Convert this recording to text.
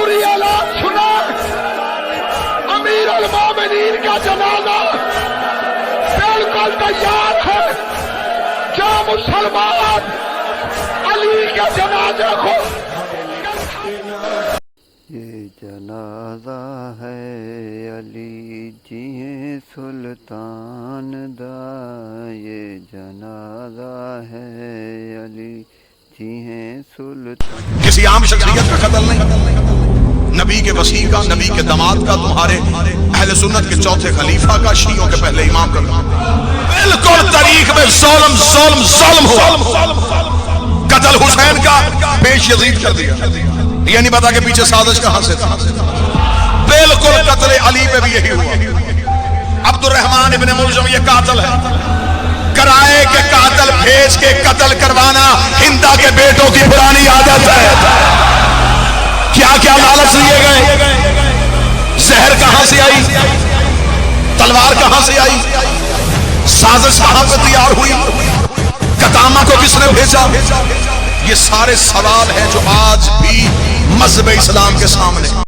ضروری اعلان سنا، امیر المومنین کا جنازہ بالکل تیار ہے، جو مسلمان علی کے جنازے کو یہ جنازہ ہے علی جی سلطان دا، یہ جنازہ ہے علی جی سلطان۔ کسی عام شخصیت کا قتل نہیں، نبی کے وصی کا، نبی کے داماد کا، تمہارے اہل سنت کے چوتھے خلیفہ کا، شیعوں کے پہلے امام کا، بالکل تاریخ میں ظلم ہوا۔ قتل حسین کا پیش یزید کر دیا، یہ نہیں پتا کہ پیچھے سازش کہاں سے تھا۔ بالکل قتل علی پہ بھی یہی ہوا۔ عبد الرحمن ابن ملجم یہ قاتل ہے، کرائے کے قاتل بھیج کے قتل کروانا ہندا کے بیٹوں کی پرانی عادت ہے۔ کیا کیا لالچ لیے گئے، زہر کہاں سے آئی، تلوار کہاں سے آئی، سازش کہاں سے تیار ہوئی، قدامہ کو کس نے بھیجا، یہ سارے سوال ہیں جو آج بھی مذہب اسلام کے سامنے